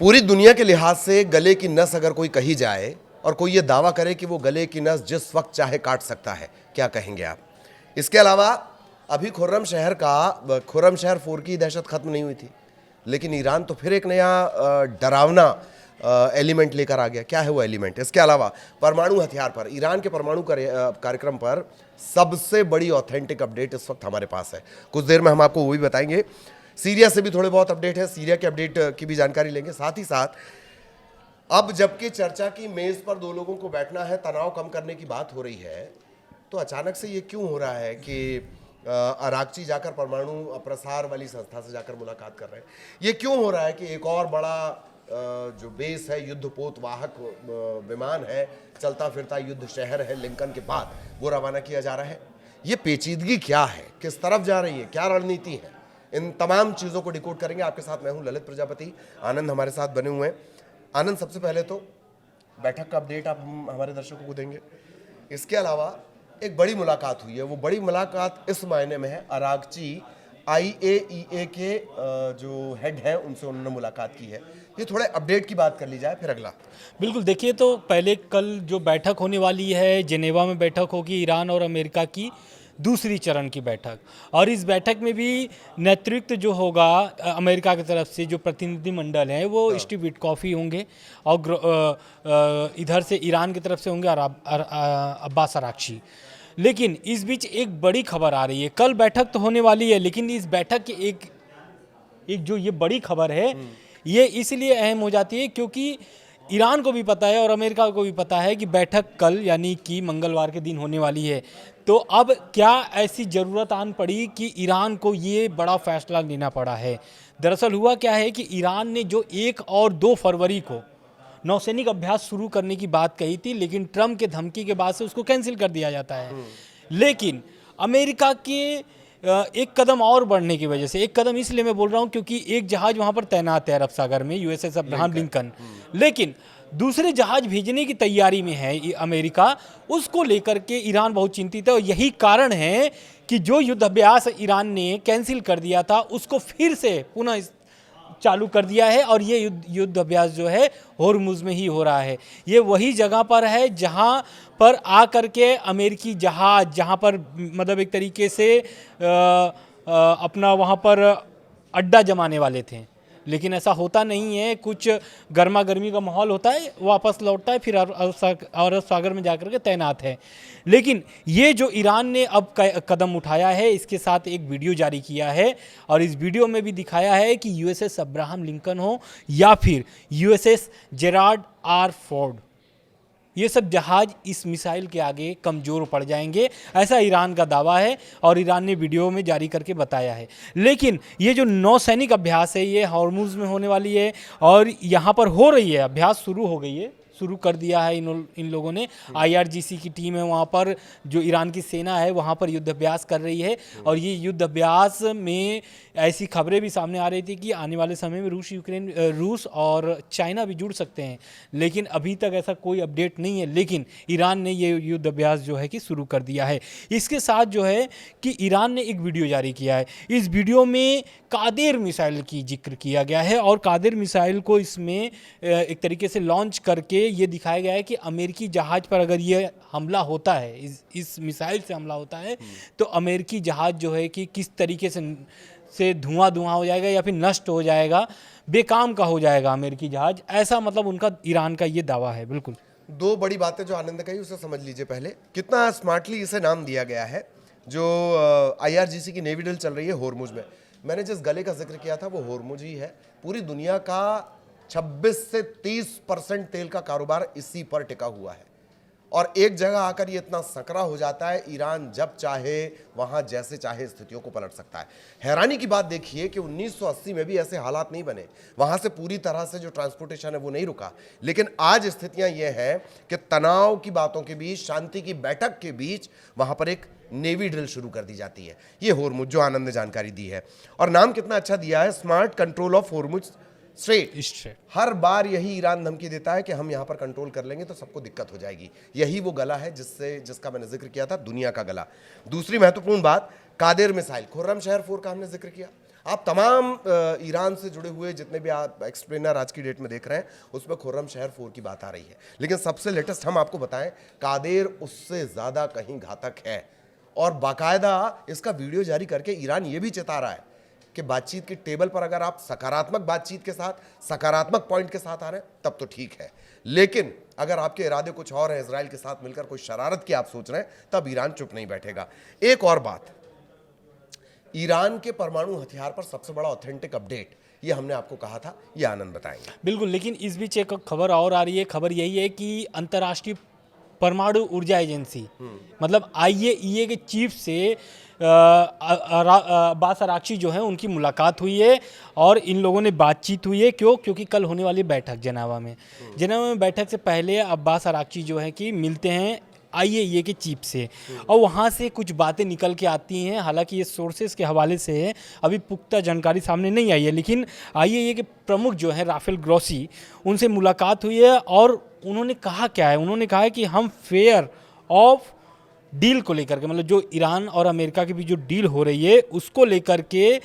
पूरी दुनिया के लिहाज से गले की नस अगर कोई कही जाए और कोई ये दावा करे कि वो गले की नस जिस वक्त चाहे काट सकता है, क्या कहेंगे आप? इसके अलावा अभी खुर्रम शहर 4 की दहशत खत्म नहीं हुई थी, लेकिन ईरान तो फिर एक नया डरावना एलिमेंट लेकर आ गया। क्या है वो एलिमेंट? इसके अलावा परमाणु हथियार पर, ईरान के परमाणु कार्यक्रम पर सबसे बड़ी ऑथेंटिक अपडेट इस वक्त हमारे पास है। कुछ देर में हम आपको वो भी बताएंगे। सीरिया से भी थोड़े बहुत अपडेट है, सीरिया के अपडेट की भी जानकारी लेंगे। साथ ही साथ अब जबकि चर्चा की मेज पर दो लोगों को बैठना है, तनाव कम करने की बात हो रही है, तो अचानक से ये क्यों हो रहा है कि अरागची जाकर परमाणु प्रसार वाली संस्था से जाकर मुलाकात कर रहे हैं? ये क्यों हो रहा है कि एक और बड़ा जो बेस है, युद्धपोत वाहक विमान है, चलता फिरता युद्ध शहर है लिंकन के बाद, वो रवाना किया जा रहा है? ये पेचीदगी क्या है, किस तरफ जा रही है, क्या रणनीति है? इन तमाम चीज़ों को डिकोड करेंगे। आपके साथ मैं हूं ललित प्रजापति, आनंद हमारे साथ बने हुए हैं। आनंद, सबसे पहले तो बैठक का अपडेट आप हमारे दर्शकों को देंगे। इसके अलावा एक बड़ी मुलाकात हुई है, वो बड़ी मुलाकात इस मायने में है, अरागची IAEA के जो हेड हैं उनसे उन्होंने मुलाकात की है। ये थोड़े अपडेट की बात कर ली जाए, फिर अगला। बिल्कुल, देखिए, तो पहले कल जो बैठक होने वाली है, जेनेवा में बैठक होगी ईरान और अमेरिका की, दूसरी चरण की बैठक, और इस बैठक में भी नेतृत्व जो होगा अमेरिका की तरफ से, जो प्रतिनिधिमंडल हैं वो स्टीव विटकॉफ होंगे, और इधर से ईरान की तरफ से होंगे अब्बास अरागची। लेकिन इस बीच एक बड़ी खबर आ रही है। कल बैठक तो होने वाली है, लेकिन इस बैठक की एक जो ये बड़ी खबर है, ये इसलिए अहम हो जाती है क्योंकि ईरान को भी पता है और अमेरिका को भी पता है कि बैठक कल यानी कि मंगलवार के दिन होने वाली है। तो अब क्या ऐसी ज़रूरत आन पड़ी कि ईरान को ये बड़ा फैसला लेना पड़ा है? दरअसल हुआ क्या है कि ईरान ने जो 1 और 2 फरवरी को नौसैनिक अभ्यास शुरू करने की बात कही थी, लेकिन ट्रंप के धमकी के बाद से उसको कैंसिल कर दिया जाता है। लेकिन अमेरिका के एक कदम और बढ़ने की वजह से, एक कदम इसलिए मैं बोल रहा हूँ क्योंकि एक जहाज़ वहाँ पर तैनात है अरब सागर में, USS अब्राहम लिंकन, लेकिन दूसरे जहाज भेजने की तैयारी में है अमेरिका। उसको लेकर के ईरान बहुत चिंतित है, और यही कारण है कि जो युद्धाभ्यास ईरान ने कैंसिल कर दिया था उसको फिर से पुनः चालू कर दिया है, और ये युद्ध अभ्यास जो है होर्मुज में ही हो रहा है। ये वही जगह पर है जहां पर आकर के अमेरिकी जहाज, जहां पर मतलब एक तरीके से अपना वहां पर अड्डा जमाने वाले थे, लेकिन ऐसा होता नहीं है। कुछ गर्मा गर्मी का माहौल होता है, वापस लौटता है, फिर अरब सागर में जाकर के तैनात है। लेकिन ये जो ईरान ने अब कदम उठाया है, इसके साथ एक वीडियो जारी किया है, और इस वीडियो में भी दिखाया है कि USS अब्राहम लिंकन हो या फिर USS जेराल्ड आर फोर्ड, ये सब जहाज इस मिसाइल के आगे कमज़ोर पड़ जाएंगे, ऐसा ईरान का दावा है, और ईरान ने वीडियो में जारी करके बताया है। लेकिन ये जो नौसैनिक अभ्यास है, ये हॉर्मुज में होने वाली है, और यहाँ पर हो रही है, अभ्यास शुरू हो गई है, शुरू कर दिया है इन लोगों ने। IRGC की टीम है वहाँ पर, जो ईरान की सेना है वहाँ पर युद्ध अभ्यास कर रही है, और ये युद्ध अभ्यास में ऐसी खबरें भी सामने आ रही थी कि आने वाले समय में रूस और चाइना भी जुड़ सकते हैं, लेकिन अभी तक ऐसा कोई अपडेट नहीं है। लेकिन ईरान ने ये युद्ध अभ्यास जो है कि शुरू कर दिया है। इसके साथ जो है कि ईरान ने एक वीडियो जारी किया है। इस वीडियो में कादेर मिसाइल की जिक्र किया गया है, और कादेर मिसाइल को इसमें एक तरीके से लॉन्च करके ये दिखाया गया है कि अमेरिकी जहाज पर अगर ये हमला होता है, इस मिसाइल से हमला होता है, तो अमेरिकी जहाज जो है कि किस तरीके से धुआं हो जाएगा या फिर नष्ट हो जाएगा, बेकाम का हो जाएगा अमेरिकी जहाज, ऐसा मतलब उनका, ईरान का ये दावा है। बिल्कुल, 2 बड़ी बातें जो आनंद कही उसे समझ लीजिए। पहले, कितना स्मार्टली इसे नाम दिया गया है। जो IRGC की नेवी ड्रिल चल रही है होर्मुज में, मैंने जिस गले का जिक्र किया था वो होर्मुज ही है। पूरी दुनिया का 26 से 30% तेल का कारोबार इसी पर टिका हुआ है, और एक जगह आकर ये इतना सकरा हो जाता है, ईरान जब चाहे वहां जैसे चाहे स्थितियों को पलट सकता है। हैरानी की बात देखिए कि 1980 में भी ऐसे हालात नहीं बने, वहां से पूरी तरह से जो ट्रांसपोर्टेशन है वो नहीं रुका, लेकिन आज स्थितियां ये हैं कि तनाव की बातों के बीच, शांति की बैठक के बीच वहां पर एक नेवी ड्रिल शुरू कर दी जाती है। ये होर्मुज, जो आनंद ने जानकारी दी है, और नाम कितना अच्छा दिया है, smart control of Hormuz strait. हर बार यही ईरान धमकी देता है कि हम यहां पर कंट्रोल कर लेंगे तो सबको दिक्कत हो जाएगी। यही वो गला है जिसका मैंने जिक्र किया था, दुनिया का गला। दूसरी महत्वपूर्ण बात, कादेर मिसाइल, खुर्रमशहर 4 का हमने जिक्र किया। आप तमाम ईरान से जुड़े हुए जितने भी आप एक्सप्लेनर आज की डेट में देख रहे हैं, उसमें खुर्रमशहर 4 की बात आ रही है, लेकिन सबसे लेटेस्ट हम आपको बताएं, कादेर उससे ज्यादा कहीं घातक है। और बाकायदा इसका वीडियो जारी करके ईरान ये भी चेता रहा है कि बातचीत की टेबल पर अगर आप सकारात्मक बातचीत के साथ, सकारात्मक पॉइंट के साथ आ रहे हैं तब तो ठीक है, लेकिन अगर आपके इरादे कुछ और हैं, इजराइल के साथ मिलकर कोई शरारत की आप सोच रहे हैं, तब ईरान चुप नहीं बैठेगा। एक और बात, ईरान के परमाणु हथियार पर सबसे बड़ा ऑथेंटिक अपडेट, ये हमने आपको कहा था, ये आनंद बताएंगे। बिल्कुल, लेकिन इस बीच एक खबर और आ रही है। खबर यही है कि अंतर्राष्ट्रीय परमाणु ऊर्जा एजेंसी मतलब IAEA के चीफ से अब्बास अराक्ची जो है उनकी मुलाकात हुई है और इन लोगों ने बातचीत हुई है। क्योंकि कल होने वाली बैठक जेनेवा में बैठक से पहले अब्बास अराक्ची जो है कि मिलते हैं IAEA के चीफ से, और वहाँ से कुछ बातें निकल के आती हैं। हालांकि ये सोर्सेज के हवाले से है, अभी पुख्ता जानकारी सामने नहीं आई है, लेकिन IAEA के प्रमुख जो हैं राफेल ग्रोसी, उनसे मुलाकात हुई है और उन्होंने कहा क्या है, उन्होंने कहा है कि हम फेयर ऑफ डील को लेकर के, मतलब जो ईरान और अमेरिका के बीच जो डील हो रही है उसको लेकर के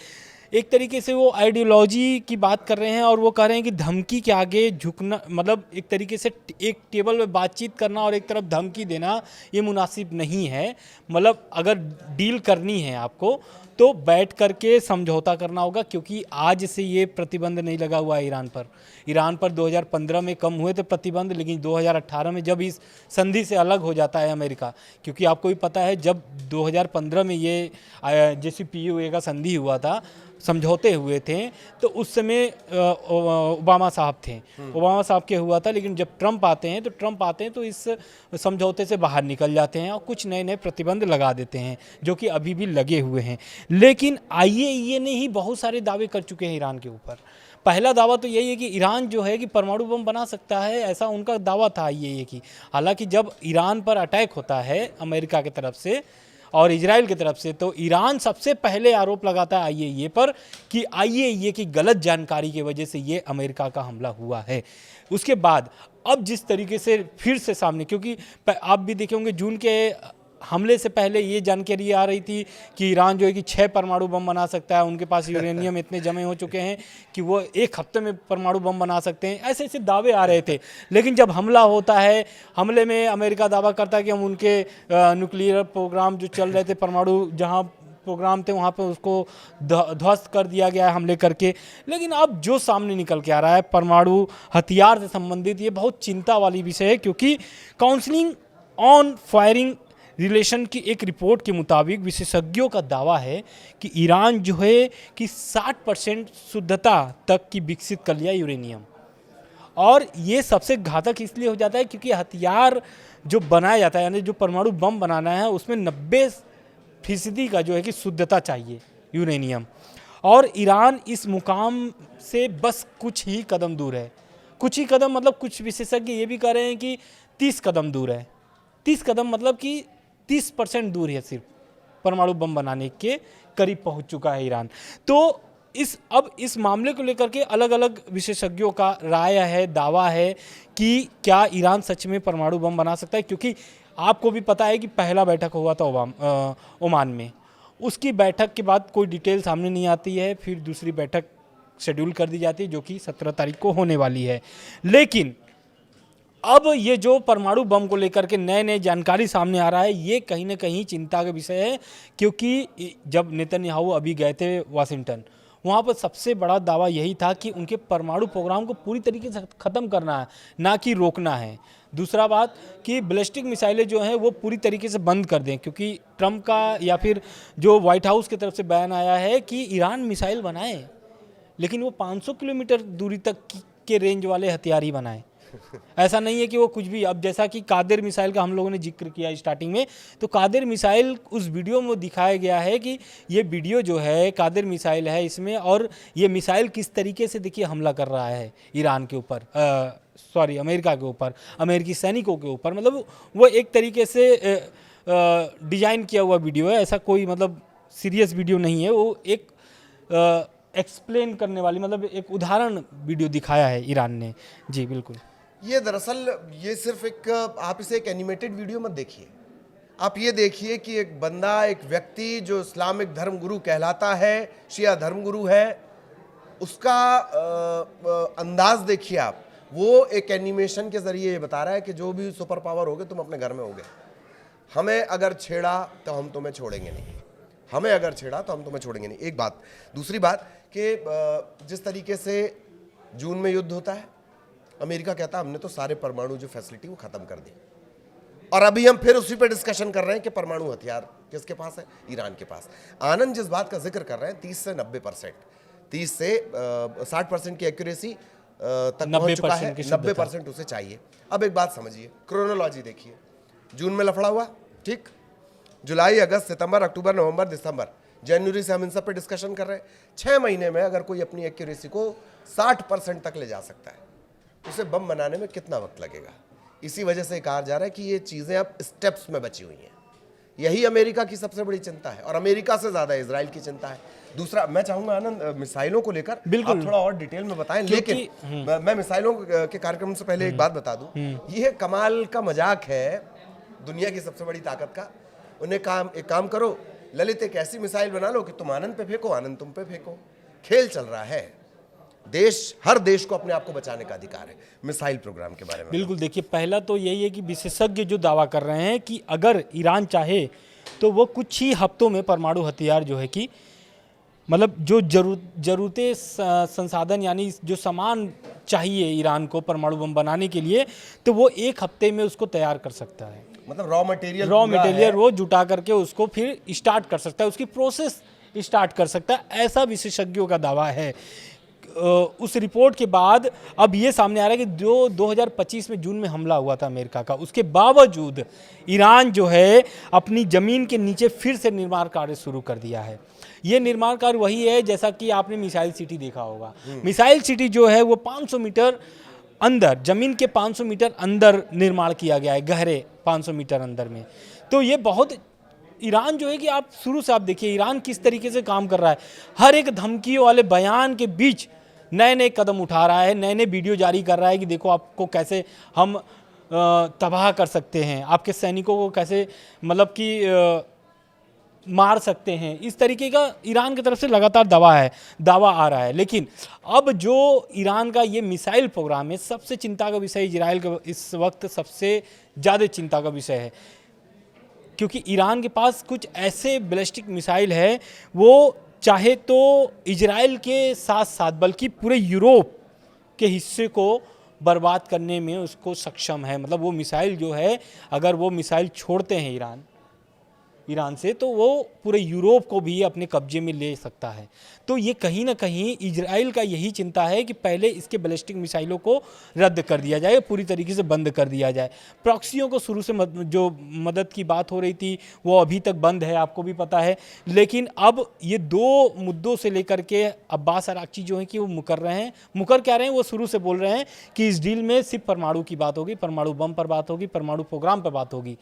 एक तरीके से वो आइडियोलॉजी की बात कर रहे हैं और वो कह रहे हैं कि धमकी के आगे झुकना, मतलब एक तरीके से एक टेबल पे बातचीत करना और एक तरफ धमकी देना, ये मुनासिब नहीं है। मतलब अगर डील करनी है आपको तो बैठ करके समझौता करना होगा, क्योंकि आज से ये प्रतिबंध नहीं लगा हुआ है ईरान पर 2015 में कम हुए थे प्रतिबंध, लेकिन 2018 में जब इस संधि से अलग हो जाता है अमेरिका, क्योंकि आपको भी पता है जब 2015 में ये JCPOA का संधि हुआ था, समझौते हुए थे, तो उस समय ओबामा साहब थे, ओबामा साहब के हुआ था, लेकिन जब ट्रंप आते हैं तो इस समझौते से बाहर निकल जाते हैं और कुछ नए नए प्रतिबंध लगा देते हैं, जो कि अभी भी लगे हुए हैं। लेकिन IAEA ने ही बहुत सारे दावे कर चुके हैं ईरान के ऊपर। पहला दावा तो यही है कि ईरान जो है कि परमाणु बम बना सकता है, ऐसा उनका दावा था IAEA की। हालांकि जब ईरान पर अटैक होता है अमेरिका की तरफ से और इजराइल की तरफ से, तो ईरान सबसे पहले आरोप लगाता है IAEA पर कि IAEA की गलत जानकारी की वजह से ये अमेरिका का हमला हुआ है। उसके बाद अब जिस तरीके से फिर से सामने, क्योंकि आप भी देखे होंगे जून के हमले से पहले ये जानकारी आ रही थी कि ईरान जो है कि 6 परमाणु बम बना सकता है, उनके पास यूरेनियम इतने जमे हो चुके हैं कि वो 1 हफ्ते में परमाणु बम बना सकते हैं, ऐसे ऐसे दावे आ रहे थे। लेकिन जब हमला होता है, हमले में अमेरिका दावा करता है कि हम उनके न्यूक्लियर प्रोग्राम जो चल रहे थे, परमाणु जहाँ प्रोग्राम थे वहाँ पे उसको ध्वस्त कर दिया गया है हमले करके। लेकिन अब जो सामने निकल के आ रहा है परमाणु हथियार से संबंधित, ये बहुत चिंता वाली विषय है, क्योंकि काउंसलिंग ऑन फायरिंग रिलेशन की एक रिपोर्ट के मुताबिक विशेषज्ञों का दावा है कि ईरान जो है कि 60% शुद्धता तक की विकसित कर लिया यूरेनियम, और ये सबसे घातक इसलिए हो जाता है क्योंकि हथियार जो बनाया जाता है, यानी जो परमाणु बम बनाना है, उसमें 90% का जो है कि शुद्धता चाहिए यूरेनियम, और ईरान इस मुकाम से बस कुछ ही कदम दूर है। कुछ ही कदम मतलब कुछ विशेषज्ञ ये भी कह रहे हैं कि 30 कदम दूर है। 30 कदम मतलब कि 30% दूर है, सिर्फ परमाणु बम बनाने के करीब पहुंच चुका है ईरान। तो अब इस मामले को लेकर के अलग अलग विशेषज्ञों का राय है, दावा है कि क्या ईरान सच में परमाणु बम बना सकता है, क्योंकि आपको भी पता है कि पहला बैठक हुआ था ओमान में, उसकी बैठक के बाद कोई डिटेल सामने नहीं आती है, फिर दूसरी बैठक शेड्यूल कर दी जाती है जो कि 17 तारीख को होने वाली है। लेकिन अब ये जो परमाणु बम को लेकर के नए नए जानकारी सामने आ रहा है, ये कहीं ना कहीं चिंता का विषय है, क्योंकि जब नेतन्याहू अभी गए थे वाशिंगटन, वहाँ पर सबसे बड़ा दावा यही था कि उनके परमाणु प्रोग्राम को पूरी तरीके से ख़त्म करना है, ना कि रोकना है। दूसरा बात कि बैलिस्टिक मिसाइलें जो हैं वो पूरी तरीके से बंद कर दें, क्योंकि ट्रंप का या फिर जो व्हाइट हाउस की तरफ से बयान आया है कि ईरान मिसाइल बनाए, लेकिन वो 500 किलोमीटर दूरी तक के रेंज वाले हथियार ही बनाए, ऐसा नहीं है कि वो कुछ भी, अब जैसा कि कादिर मिसाइल का हम लोगों ने जिक्र किया स्टार्टिंग में, तो कादिर मिसाइल उस वीडियो में दिखाया गया है कि ये वीडियो जो है कादिर मिसाइल है इसमें, और ये मिसाइल किस तरीके से देखिए हमला कर रहा है ईरान के ऊपर, सॉरी अमेरिका के ऊपर, अमेरिकी सैनिकों के ऊपर। मतलब वो एक तरीके से डिजाइन किया हुआ वीडियो है, ऐसा कोई मतलब सीरियस वीडियो नहीं है, वो एक एक्सप्लेन करने वाली, मतलब एक उदाहरण वीडियो दिखाया है ईरान ने। जी बिल्कुल। ये दरअसल ये सिर्फ एक, आप इसे एक एनिमेटेड वीडियो मत देखिए, आप ये देखिए कि एक बंदा, एक व्यक्ति जो इस्लामिक धर्मगुरु कहलाता है, शिया धर्मगुरु है, उसका अंदाज देखिए आप। वो एक एनिमेशन के जरिए ये बता रहा है कि जो भी सुपर पावर होगे तुम अपने घर में होगे, हमें अगर छेड़ा तो हम तुम्हें छोड़ेंगे नहीं, हमें अगर छेड़ा तो हम तुम्हें छोड़ेंगे नहीं। एक बात। दूसरी बात कि जिस तरीके से जून में युद्ध होता है, अमेरिका कहता है हमने तो सारे परमाणु जो फैसिलिटी वो खत्म कर दी, और अभी हम फिर उसी पे डिस्कशन कर रहे हैं कि परमाणु हथियार किसके पास है, ईरान के पास। आनंद जिस बात का जिक्र कर रहे हैं 30 से 90%, 30 से 60% की एक्यूरेसी तक पहुंच चुका है, 90% उसे चाहिए। अब एक बात समझिए, क्रोनोलॉजी देखिए, जून में लफड़ा हुआ, ठीक, जुलाई, अगस्त, सितंबर, अक्टूबर, नवंबर, दिसंबर, जनवरी से हम इन सब पे डिस्कशन कर रहे हैं। 6 महीने में अगर कोई अपनी एक्यूरेसी को 60% तक ले जा सकता है, उसे बम बनाने में कितना वक्त लगेगा? इसी वजह से कहा जा रहा है कि ये चीज़ें अब स्टेप्स में बची हुई हैं। यही अमेरिका की सबसे बड़ी चिंता है, और अमेरिका से ज़्यादा इजराइल की चिंता है। दूसरा, मैं चाहूँगा आनंद, मिसाइलों को लेकर आप थोड़ा और डिटेल में बताएं, लेकिन मैं मिसाइलों के कार्यक्रम से पहले एक बात बता दूं, ये कमाल का मजाक है दुनिया की सबसे बड़ी ताकत का। उन्हें एक काम करो ललित, एक ऐसी मिसाइल बना लो कि तुम आनंद पे फेंको, आनंद तुम पे फेंको। खेल चल रहा है, देश, हर देश को अपने आप को बचाने का अधिकार है। मिसाइल प्रोग्राम के बारे में बिल्कुल, देखिए पहला तो यही है कि विशेषज्ञ जो दावा कर रहे हैं कि अगर ईरान चाहे तो वो कुछ ही हफ्तों में परमाणु हथियार जो है कि मतलब जो जरूरतें संसाधन यानी जो सामान चाहिए ईरान को परमाणु बम बनाने के लिए, तो वो 1 हफ्ते में उसको तैयार कर सकता है। मतलब रॉ मटेरियल वो जुटा करके उसको फिर स्टार्ट कर सकता है, उसकी प्रोसेस स्टार्ट कर सकता है, ऐसा विशेषज्ञों का दावा है। उस रिपोर्ट के बाद अब ये सामने आ रहा है कि जो 2025 में जून में हमला हुआ था अमेरिका का, उसके बावजूद ईरान जो है अपनी ज़मीन के नीचे फिर से निर्माण कार्य शुरू कर दिया है। ये निर्माण कार्य वही है जैसा कि आपने मिसाइल सिटी देखा होगा। मिसाइल सिटी जो है वो 500 मीटर अंदर, ज़मीन के 500 मीटर अंदर निर्माण किया गया है, गहरे 500 मीटर अंदर में। तो ये बहुत, ईरान जो है कि आप शुरू से आप देखिए ईरान किस तरीके से काम कर रहा है, हर एक धमकियों वाले बयान के बीच नए नए कदम उठा रहा है, नए नए वीडियो जारी कर रहा है कि देखो आपको कैसे हम तबाह कर सकते हैं, आपके सैनिकों को कैसे मतलब कि मार सकते हैं। इस तरीके का ईरान की तरफ से लगातार दावा आ रहा है। लेकिन अब जो ईरान का ये मिसाइल प्रोग्राम है, सबसे चिंता का विषय इजराइल का इस वक्त सबसे ज़्यादा चिंता का विषय है, क्योंकि ईरान के पास कुछ ऐसे बैलिस्टिक मिसाइल है, वो चाहे तो इजराइल के साथ साथ बल्कि पूरे यूरोप के हिस्से को बर्बाद करने में उसको सक्षम है। मतलब वो मिसाइल जो है, अगर वो मिसाइल छोड़ते हैं ईरान से, तो वो पूरे यूरोप को भी अपने कब्जे में ले सकता है। तो ये कहीं ना कहीं इजराइल का यही चिंता है कि पहले इसके बैलिस्टिक मिसाइलों को रद्द कर दिया जाए, पूरी तरीके से बंद कर दिया जाए। प्रॉक्सियों को शुरू से जो मदद की बात हो रही थी वो अभी तक बंद है, आपको भी पता है। लेकिन अब ये 2 मुद्दों से लेकर के अब्बास अराक्ची जो है कि वो मुकर क्या रहे हैं, वो शुरू से बोल रहे हैं कि इस डील में सिर्फ परमाणु की बात होगी, परमाणु बम पर बात होगी, परमाणु प्रोग्राम पर बात होगी।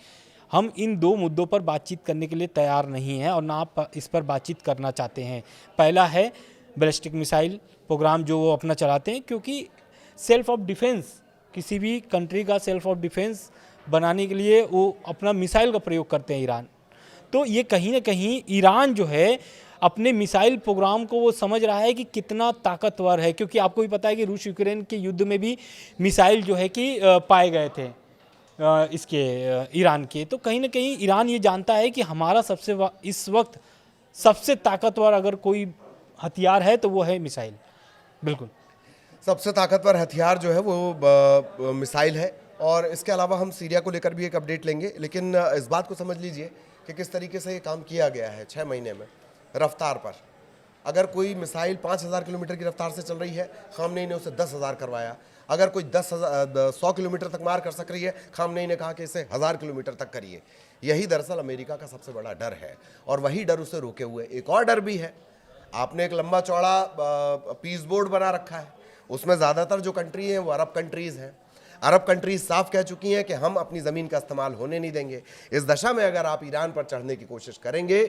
हम इन 2 मुद्दों पर बातचीत करने के लिए तैयार नहीं हैं और ना आप इस पर बातचीत करना चाहते हैं। पहला है बैलिस्टिक मिसाइल प्रोग्राम जो वो अपना चलाते हैं, क्योंकि सेल्फ ऑफ डिफेंस, किसी भी कंट्री का सेल्फ ऑफ डिफेंस बनाने के लिए वो अपना मिसाइल का प्रयोग करते हैं ईरान। तो ये कहीं ना कहीं ईरान जो है अपने मिसाइल प्रोग्राम को वो समझ रहा है कि कितना ताकतवर है, क्योंकि आपको भी पता है कि रूस यूक्रेन के युद्ध में भी मिसाइल जो है कि पाए गए थे इसके ईरान के। तो कहीं ना कहीं ईरान ये जानता है कि हमारा इस वक्त सबसे ताकतवर अगर कोई हथियार है तो वो है मिसाइल। बिल्कुल, सबसे ताकतवर हथियार जो है वो मिसाइल है। और इसके अलावा हम सीरिया को लेकर भी एक अपडेट लेंगे, लेकिन इस बात को समझ लीजिए कि किस तरीके से ये काम किया गया है 6 महीने में रफ्तार पर। अगर कोई मिसाइल 5000 किलोमीटर की रफ्तार से चल रही है, खामनेई ने उसे 10,000 करवाया। अगर कोई 100 किलोमीटर तक मार कर सक रही है, खामनेई ने कहा कि इसे 1000 किलोमीटर तक करिए। यही दरअसल अमेरिका का सबसे बड़ा डर है, और वही डर उसे रोके हुए एक और डर भी है। आपने एक लंबा चौड़ा पीस बोर्ड बना रखा है, उसमें ज़्यादातर जो कंट्री हैं वो अरब कंट्रीज़ हैं। अरब कंट्रीज साफ कह चुकी हैं कि हम अपनी ज़मीन का इस्तेमाल होने नहीं देंगे। इस दशा में अगर आप ईरान पर चढ़ने की कोशिश करेंगे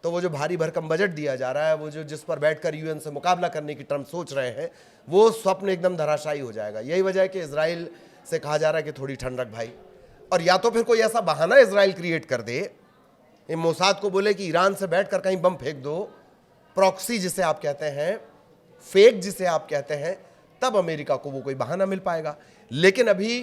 तो वो जो भारी भरकम बजट दिया जा रहा है, वो जो जिस पर बैठकर यूएन से मुकाबला करने की ट्रम्प सोच रहे हैं, वो स्वप्न एकदम धराशायी हो जाएगा। यही वजह है कि इजराइल से कहा जा रहा है कि थोड़ी ठंड रख भाई, और या तो फिर कोई ऐसा बहाना इजराइल क्रिएट कर दे, मोसाद को बोले कि ईरान से बैठकर कहीं बम फेंक दो, प्रॉक्सी जिसे आप कहते हैं, फेक जिसे आप कहते हैं, तब अमेरिका को वो कोई बहाना मिल पाएगा। लेकिन अभी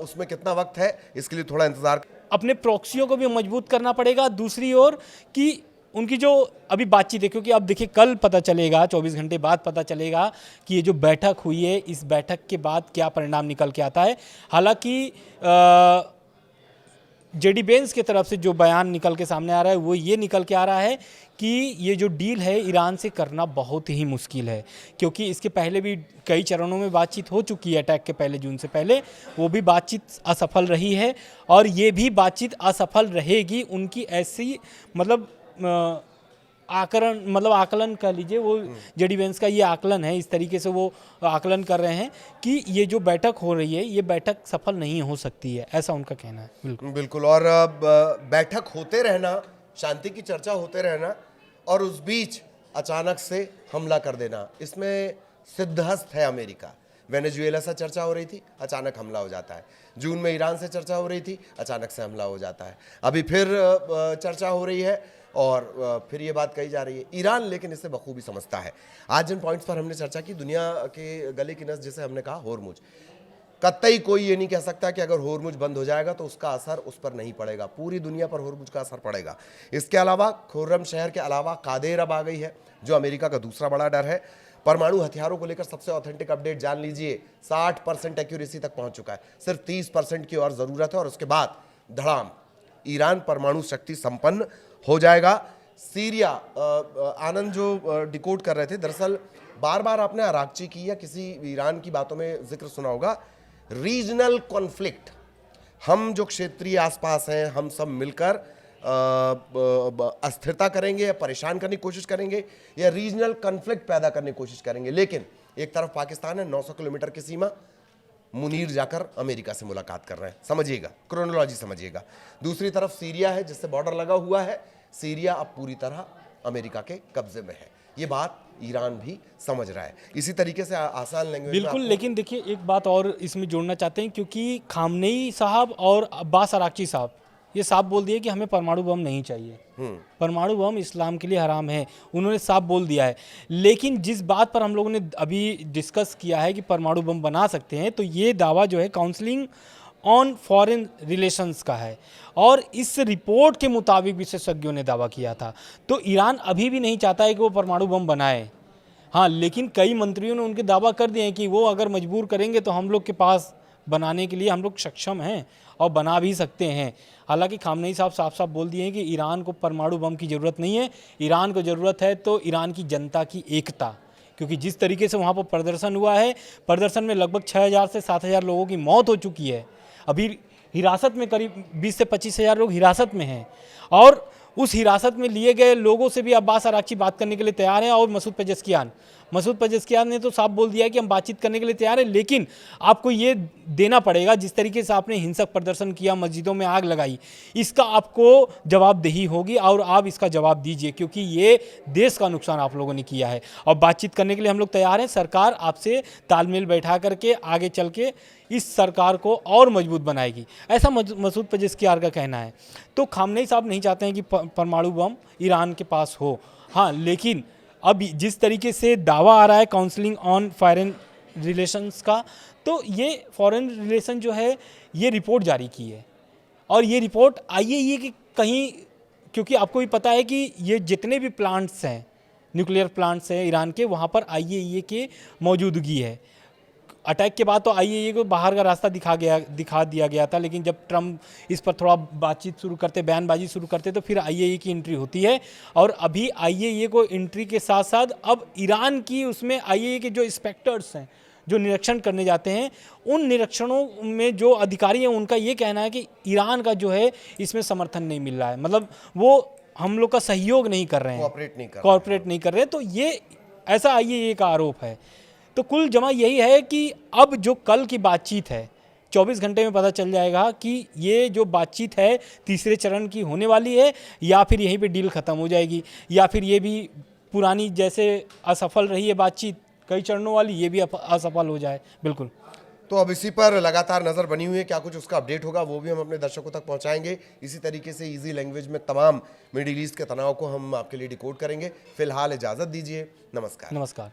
उसमें कितना वक्त है, इसके लिए थोड़ा इंतजार। अपने प्रॉक्सियों को भी मजबूत करना पड़ेगा। दूसरी ओर कि उनकी जो अभी बातचीत है, क्योंकि अब देखिए कल पता चलेगा, 24 घंटे बाद पता चलेगा कि ये जो बैठक हुई है, इस बैठक के बाद क्या परिणाम निकल के आता है। हालांकि जेडी वेंस की तरफ से जो बयान निकल के सामने आ रहा है वो ये निकल के आ रहा है कि ये जो डील है ईरान से करना बहुत ही मुश्किल है, क्योंकि इसके पहले भी कई चरणों में बातचीत हो चुकी है। अटैक के पहले, जून से पहले, वो भी बातचीत असफल रही है, और ये भी बातचीत असफल रहेगी। उनकी ऐसी आकलन कह लीजिए, वो जेडी वेंस का ये आकलन है, इस तरीके से वो आकलन कर रहे हैं कि ये जो बैठक हो रही है, ये बैठक सफल नहीं हो सकती है, ऐसा उनका कहना है। बिल्कुल बिल्कुल। और बैठक होते रहना, शांति की चर्चा होते रहना, और उस बीच अचानक से हमला कर देना, इसमें सिद्धहस्त है अमेरिका। वेनेजुएला से चर्चा हो रही थी, अचानक हमला हो जाता है। जून में ईरान से चर्चा हो रही थी, अचानक से हमला हो जाता है। अभी फिर चर्चा हो रही है और फिर ये बात कही जा रही है। ईरान लेकिन इसे बखूबी समझता है। आज जिन पॉइंट्स पर हमने चर्चा की, दुनिया के गले की नस जिसे हमने कहा होर्मुज, कतई कोई ये नहीं कह सकता कि अगर होर्मुज बंद हो जाएगा तो उसका असर उस पर नहीं पड़ेगा। पूरी दुनिया पर होर्मुज का असर पड़ेगा। इसके अलावा खुर्रम शहर के अलावा कादेर अब आ गई है, जो अमेरिका का दूसरा बड़ा डर है। परमाणु हथियारों को लेकर सबसे ऑथेंटिक अपडेट जान लीजिए, 60% एक्यूरेसी तक पहुंच चुका है। सिर्फ 30% की और ज़रूरत है, और उसके बाद धड़ाम ईरान परमाणु शक्ति संपन्न हो जाएगा। सीरिया, आनंद जो डिकोड कर रहे थे, दरअसल बार बार आपने अराक्ची की या किसी ईरान की बातों में जिक्र सुना होगा, रीजनल कॉन्फ्लिक्ट। हम जो क्षेत्रीय आसपास हैं, हम सब मिलकर अस्थिरता करेंगे या परेशान करने की कोशिश करेंगे, या रीजनल कॉन्फ्लिक्ट पैदा करने की कोशिश करेंगे। लेकिन एक तरफ पाकिस्तान है, 900 किलोमीटर की सीमा, मुनीर जाकर अमेरिका से मुलाकात कर रहे हैं, समझिएगा, क्रोनोलॉजी समझिएगा। दूसरी तरफ सीरिया है, जिससे बॉर्डर लगा हुआ है। सीरिया अब पूरी तरह अमेरिका के कब्जे में है, ये बात ईरान भी समझ रहा है। इसी तरीके से आसान लैंग्वेज बिल्कुल। लेकिन देखिए एक बात और इसमें जोड़ना चाहते हैं, क्योंकि खामनेई साहब और अब्बास अराक्ची साहब ये साफ बोल दिए कि हमें परमाणु बम नहीं चाहिए, परमाणु बम इस्लाम के लिए हराम है, उन्होंने साफ बोल दिया है। लेकिन जिस बात पर हम लोगों ने अभी डिस्कस किया है कि परमाणु बम बना सकते हैं, तो ये दावा जो है काउंसलिंग ऑन फॉरेन रिलेशंस का है, और इस रिपोर्ट के मुताबिक विशेषज्ञों ने दावा किया था। तो ईरान अभी भी नहीं चाहता है कि वो परमाणु बम बनाए। हाँ, लेकिन कई मंत्रियों ने उनके दावा कर दिए हैं कि वो अगर मजबूर करेंगे तो हम लोग के पास बनाने के लिए हम लोग सक्षम हैं और बना भी सकते हैं। हालांकि खामनेई साहब साफ साफ बोल दिए हैं कि ईरान को परमाणु बम की ज़रूरत नहीं है, ईरान को ज़रूरत है तो ईरान की जनता की एकता। क्योंकि जिस तरीके से वहाँ पर प्रदर्शन हुआ है, प्रदर्शन में लगभग 6,000 से 7,000 लोगों की मौत हो चुकी है। अभी हिरासत में करीब 20 से 25,000 लोग हिरासत में हैं, और उस हिरासत में लिए गए लोगों से भी अब्बास अराक्ची बात करने के लिए तैयार हैं। और मसूद पेजेस्कियान ने तो साफ बोल दिया है कि हम बातचीत करने के लिए तैयार हैं, लेकिन आपको ये देना पड़ेगा, जिस तरीके से आपने हिंसक प्रदर्शन किया, मस्जिदों में आग लगाई, इसका आपको जवाबदेही होगी, और आप इसका जवाब दीजिए, क्योंकि ये देश का नुकसान आप लोगों ने किया है। और बातचीत करने के लिए हम लोग तैयार हैं। सरकार आपसे तालमेल बैठा करके आगे चल के इस सरकार को और मजबूत बनाएगी, ऐसा मसूद पेजेस्कियान का कहना है। तो खामनेई साहब नहीं चाहते हैं कि परमाणु बम ईरान के पास हो। हाँ, लेकिन अब जिस तरीके से दावा आ रहा है काउंसलिंग ऑन फॉरेन रिलेशंस का, तो ये फॉरेन रिलेशन जो है ये रिपोर्ट जारी की है, और ये रिपोर्ट IAEA की कहीं, क्योंकि आपको भी पता है कि ये जितने भी प्लांट्स हैं, न्यूक्लियर प्लांट्स हैं ईरान के, वहाँ पर IAEA के मौजूदगी है। अटैक के बाद तो आईएईए को बाहर का रास्ता दिखा दिया गया था, लेकिन जब ट्रम्प इस पर थोड़ा बातचीत शुरू करते, बयानबाजी शुरू करते, तो फिर आईएईए की एंट्री होती है। और अभी आईएईए को एंट्री के साथ साथ अब ईरान की उसमें आईएईए के जो इंस्पेक्टर्स हैं, जो निरीक्षण करने जाते हैं, उन निरीक्षणों में जो अधिकारी हैं उनका ये कहना है कि ईरान का जो है इसमें समर्थन नहीं मिल रहा है, मतलब वो हम लोग का सहयोग नहीं कर रहे हैं, कोऑपरेट नहीं कर रहे हैं। तो ये ऐसा आईएईए का आरोप है। तो कुल जमा यही है कि अब जो कल की बातचीत है 24 घंटे में पता चल जाएगा कि ये जो बातचीत है तीसरे चरण की होने वाली है, या फिर यहीं पे डील ख़त्म हो जाएगी, या फिर ये भी पुरानी जैसे असफल रही है बातचीत कई चरणों वाली, ये भी असफल हो जाए। बिल्कुल। तो अब इसी पर लगातार नजर बनी हुई है, क्या कुछ उसका अपडेट होगा वो भी हम अपने दर्शकों तक पहुंचाएंगे। इसी तरीके से इजी लैंग्वेज में तमाम मिडिल ईस्ट के तनाव को हम आपके लिए डिकोड करेंगे। फिलहाल इजाजत दीजिए, नमस्कार। नमस्कार।